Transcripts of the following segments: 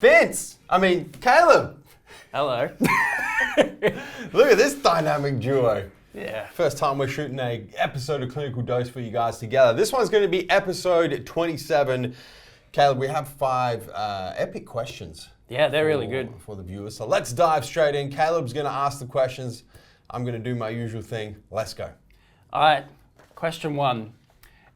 Caleb. Hello. Look at this dynamic duo. Yeah. First time we're shooting an episode of Clinical Dose for you guys together. This one's going to be episode 27. Caleb, we have 5 epic questions. Yeah, they're really good. For the viewers. So let's dive straight in. Caleb's going to ask the questions. I'm going to do my usual thing. Let's go. All right. Question 1.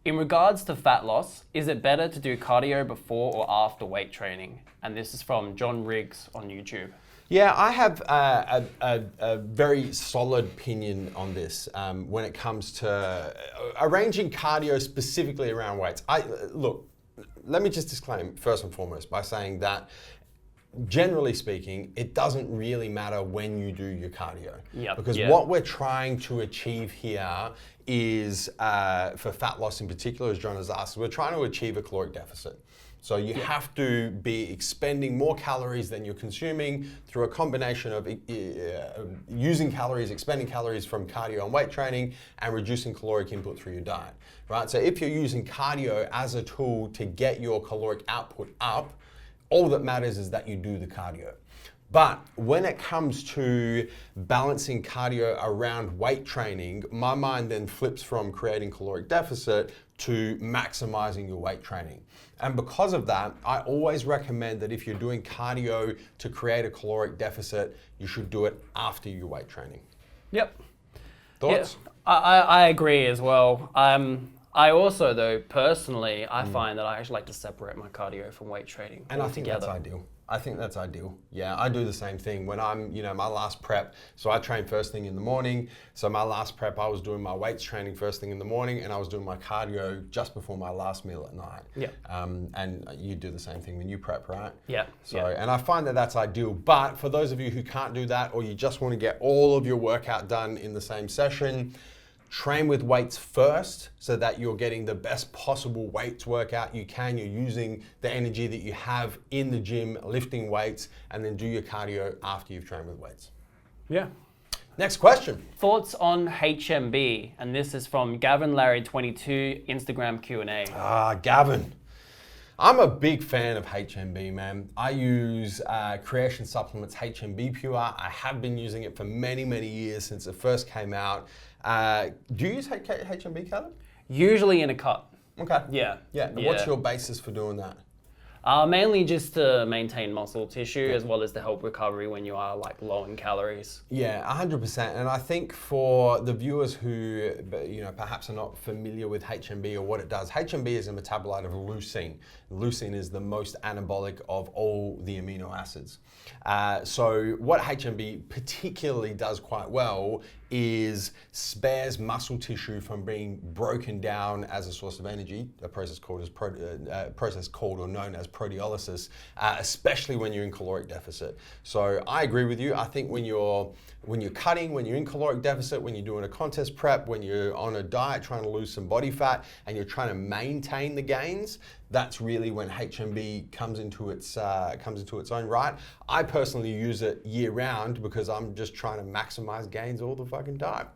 In regards to fat loss, is it better to do cardio before or after weight training? And this is from John Riggs on YouTube. Yeah, I have a very solid opinion on this when it comes to arranging cardio specifically around weights. Look, let me just disclaim first and foremost by saying that generally speaking, it doesn't really matter when you do your cardio. Yep. Because what we're trying to achieve here is, for fat loss in particular, as John has asked, we're trying to achieve a caloric deficit. So you have to be expending more calories than you're consuming through a combination of using calories, expending calories from cardio and weight training, and reducing caloric input through your diet, right? So if you're using cardio as a tool to get your caloric output up, all that matters is that you do the cardio. But when it comes to balancing cardio around weight training, my mind then flips from creating caloric deficit to maximizing your weight training. And because of that, I always recommend that if you're doing cardio to create a caloric deficit, you should do it after your weight training. Yep. Thoughts? Yeah, I agree as well. I also, though, personally, I find that I actually like to separate my cardio from weight training. And I think that's ideal. I think that's ideal. Yeah, I do the same thing. When I'm, my last prep, so I train first thing in the morning. So my last prep, I was doing my weights training first thing in the morning, and I was doing my cardio just before my last meal at night. Yeah. And you do the same thing when you prep, right? Yeah. So, and I find that that's ideal. But for those of you who can't do that, or you just want to get all of your workout done in the same session, train with weights first so that you're getting the best possible weights workout you can. You're using the energy that you have in the gym, lifting weights, and then do your cardio after you've trained with weights. Yeah. Next question. Thoughts on HMB? And this is from Gavin Larry 22, Instagram Q&A. Gavin. I'm a big fan of HMB, man. I use Creation Supplements HMB Pure. I have been using it for many, many years since it first came out. Do you use HMB, Caleb? Usually in a cut. Okay. Yeah. Yeah. What's your basis for doing that? Mainly just to maintain muscle tissue as well as to help recovery when you are like low in calories. Yeah, 100%. And I think for the viewers who perhaps are not familiar with HMB or what it does, HMB is a metabolite of leucine. Leucine is the most anabolic of all the amino acids. So what HMB particularly does quite well is spares muscle tissue from being broken down as a source of energy, a process called or known as proteolysis, especially when you're in caloric deficit. So I agree with you. I think when you're cutting, when you're in caloric deficit, when you're doing a contest prep, when you're on a diet trying to lose some body fat, and you're trying to maintain the gains, that's really when HMB comes into its own right. I personally use it year round because I'm just trying to maximize gains all the fucking time.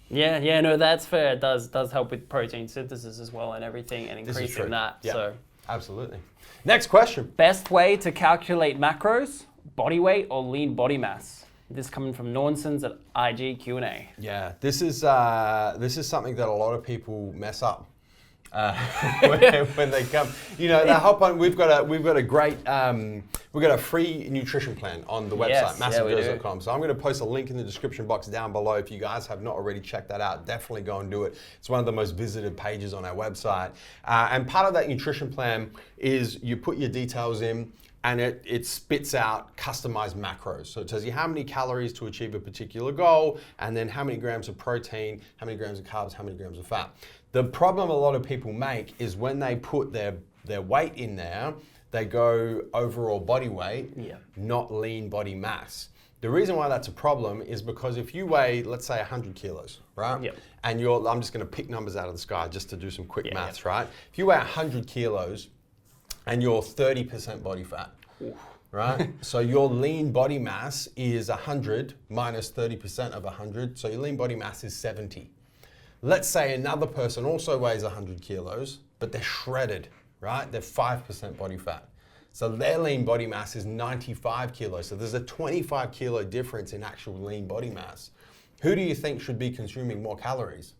Yeah, no, that's fair. It does help with protein synthesis as well and everything, and increasing that. Yeah, so absolutely. Next question. Best way to calculate macros, body weight or lean body mass? This coming from Nonsens at IG Q&A. Yeah, this is something that a lot of people mess up. When they come, they hop on. We've got a great, we've got a free nutrition plan on the website, MassiveJoes.com. So I'm going to post a link in the description box down below. If you guys have not already checked that out, definitely go and do it. It's one of the most visited pages on our website. And part of that nutrition plan is you put your details in, and it spits out customized macros. So it tells you how many calories to achieve a particular goal, and then how many grams of protein, how many grams of carbs, how many grams of fat. The problem a lot of people make is when they put their weight in there, they go overall body weight, not lean body mass. The reason why that's a problem is because if you weigh, let's say 100 kilos, right? Yep. And I'm just gonna pick numbers out of the sky just to do some quick maths, right? If you weigh 100 kilos and you're 30% body fat, right? So your lean body mass is 100 minus 30% of 100, so your lean body mass is 70. Let's say another person also weighs 100 kilos, but they're shredded, right? They're 5% body fat. So their lean body mass is 95 kilos. So there's a 25 kilo difference in actual lean body mass. Who do you think should be consuming more calories?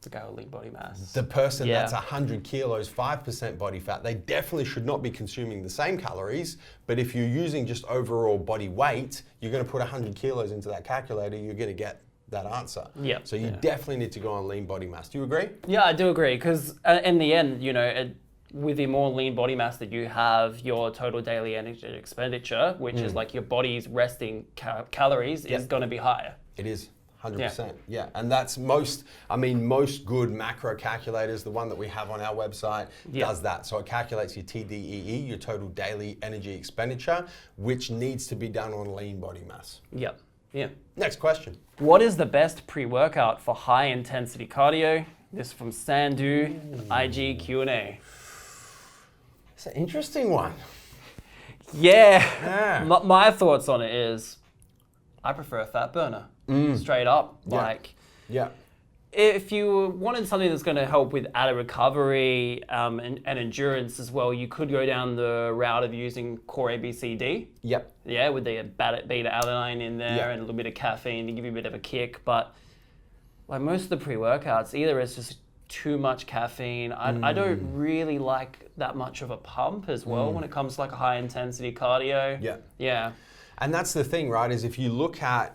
To go with lean body mass. The person that's 100 kilos, 5% body fat, they definitely should not be consuming the same calories. But if you're using just overall body weight, you're going to put 100 kilos into that calculator, you're going to get that answer. Yeah. So you definitely need to go on lean body mass. Do you agree? Yeah, I do agree, because in the end, you know, with the more lean body mass that you have, your total daily energy expenditure, which is like your body's resting calories, is going to be higher. It is. 100%. Yeah. And that's most good macro calculators, the one that we have on our website, does that. So it calculates your TDEE, your total daily energy expenditure, which needs to be done on lean body mass. Yep. Yeah. Next question. What is the best pre-workout for high intensity cardio? This from Sandu, IG Q&A. It's an interesting one. Yeah. My thoughts on it is, I prefer a fat burner. Straight up. Like, if you wanted something that's going to help with added recovery and endurance as well, you could go down the route of using core ABCD. Yep. Yeah, with the beta alanine in there and a little bit of caffeine to give you a bit of a kick. But like most of the pre-workouts, either it's just too much caffeine. I don't really like that much of a pump as well when it comes to like a high intensity cardio. Yeah. And that's the thing, right, is if you look at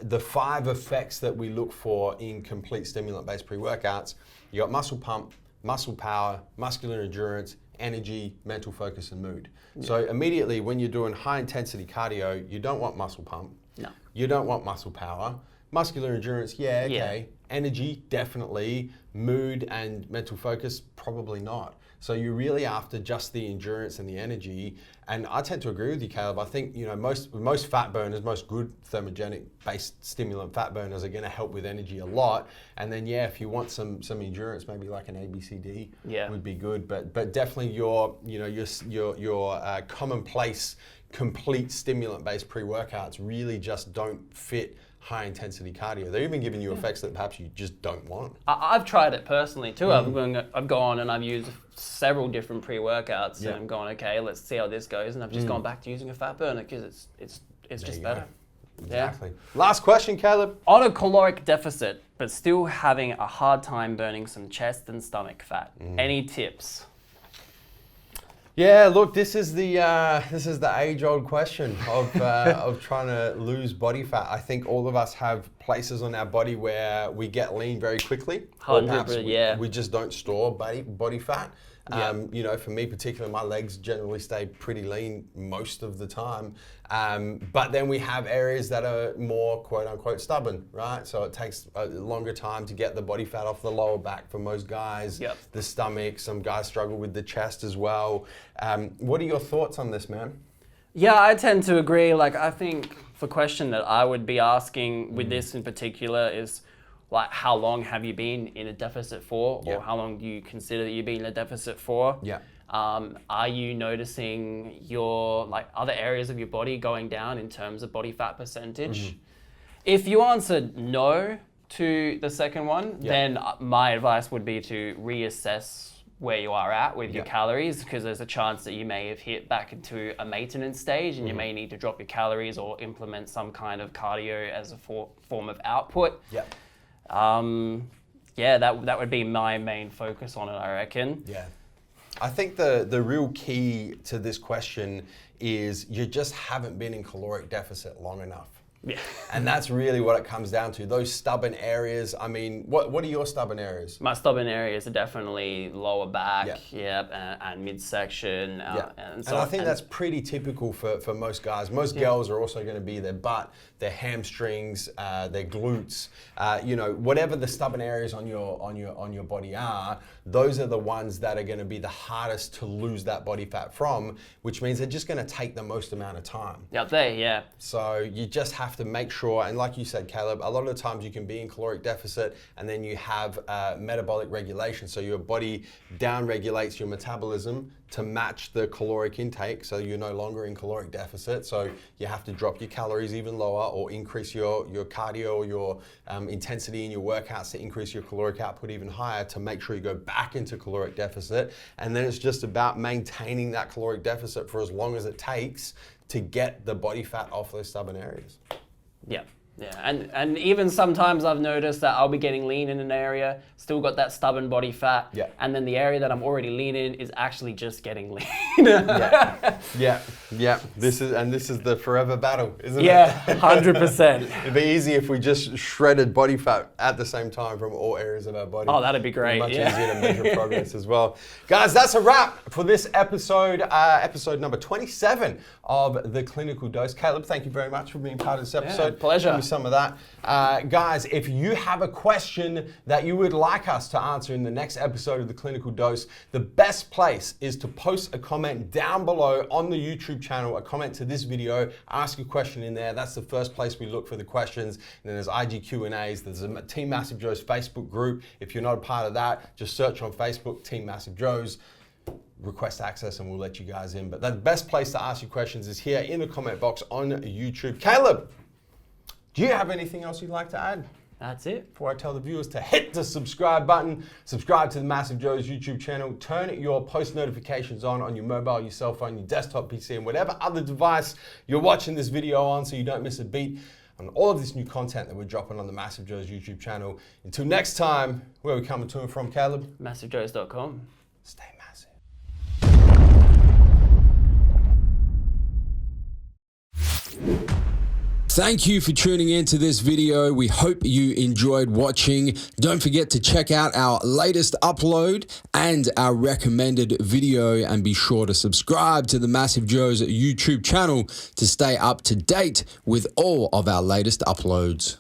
the 5 effects that we look for in complete stimulant-based pre-workouts, you got muscle pump, muscle power, muscular endurance, energy, mental focus, and mood. So immediately when you're doing high-intensity cardio, you don't want muscle pump. No. You don't want muscle power. Muscular endurance, okay. Energy, definitely. Mood and mental focus, probably not. So you're really after just the endurance and the energy. And I tend to agree with you, Caleb. I think, you know, most fat burners, most good thermogenic-based stimulant fat burners are going to help with energy a lot. And then, if you want some endurance, maybe like an ABCD would be good. But definitely your commonplace, complete stimulant-based pre-workouts really just don't fit high-intensity cardio. They're even giving you effects that perhaps you just don't want. I've tried it personally too. I've gone and I've used several different pre-workouts and I'm going, okay, let's see how this goes. And I've just gone back to using a fat burner because it's just better. Exactly. Last question, Caleb. On a caloric deficit, but still having a hard time burning some chest and stomach fat. Any tips? Yeah, look, this is the age-old question of trying to lose body fat. I think all of us have places on our body where we get lean very quickly. 100%, we just don't store body fat. You know, for me particularly, my legs generally stay pretty lean most of the time. But then we have areas that are more quote unquote stubborn, right? So it takes a longer time to get the body fat off the lower back for most guys. The stomach, some guys struggle with the chest as well. What are your thoughts on this, man? Yeah, I tend to agree. Like, I think the question that I would be asking with this in particular is, like, how long have you been in a deficit for, or how long do you consider that you've been in a deficit for? Are you noticing your other areas of your body going down in terms of body fat percentage? If you answered no to the second one, then my advice would be to reassess where you are at with your calories, because there's a chance that you may have hit back into a maintenance stage and you may need to drop your calories or implement some kind of cardio as a form of output. That would be my main focus on it, I reckon. I think the real key to this question is you just haven't been in caloric deficit long enough. And that's really what it comes down to. Those stubborn areas. I mean, what are your stubborn areas? My stubborn areas are definitely lower back, and midsection. And I think that's pretty typical for most guys. Most girls are also going to be their butt, their hamstrings, their glutes. You know, whatever the stubborn areas on your body are, those are the ones that are going to be the hardest to lose that body fat from, which means they're just going to take the most amount of time. So you just have to make sure, and like you said, Caleb, a lot of the times you can be in caloric deficit and then you have metabolic regulation. So your body down regulates your metabolism to match the caloric intake, so you're no longer in caloric deficit, so you have to drop your calories even lower or increase your cardio or your intensity in your workouts to increase your caloric output even higher to make sure you go back into caloric deficit. And then it's just about maintaining that caloric deficit for as long as it takes to get the body fat off those stubborn areas. Yeah. Yeah, and even sometimes I've noticed that I'll be getting lean in an area, still got that stubborn body fat, and then the area that I'm already lean in is actually just getting lean. Yeah. This is the forever battle, isn't it? Yeah, 100%. It'd be easy if we just shredded body fat at the same time from all areas of our body. Oh, that'd be great. Much easier to measure progress as well. Guys, that's a wrap for this episode, episode number 27 of The Clinical Dose. Caleb, thank you very much for being part of this episode. Yeah, pleasure. Give me some of that. Guys, if you have a question that you would like us to answer in the next episode of The Clinical Dose, the best place is to post a comment down below on the YouTube channel, a comment to this video, ask a question in there. That's the first place we look for the questions. And then there's IG Q&As. There's a Team MassiveJoes Facebook group. If you're not a part of that, just search on Facebook, Team MassiveJoes. Request access and we'll let you guys in. But the best place to ask your questions is here in the comment box on YouTube. Caleb, do you have anything else you'd like to add? That's it. Before I tell the viewers to hit the subscribe button, subscribe to the MassiveJoes YouTube channel, turn your post notifications on your mobile, your cell phone, your desktop PC, and whatever other device you're watching this video on so you don't miss a beat on all of this new content that we're dropping on the MassiveJoes YouTube channel. Until next time, where are we coming to and from, Caleb? MassiveJoes.com. Stay massive. Thank you for tuning into this video. We hope you enjoyed watching. Don't forget to check out our latest upload and our recommended video, and be sure to subscribe to the MassiveJoes YouTube channel to stay up to date with all of our latest uploads.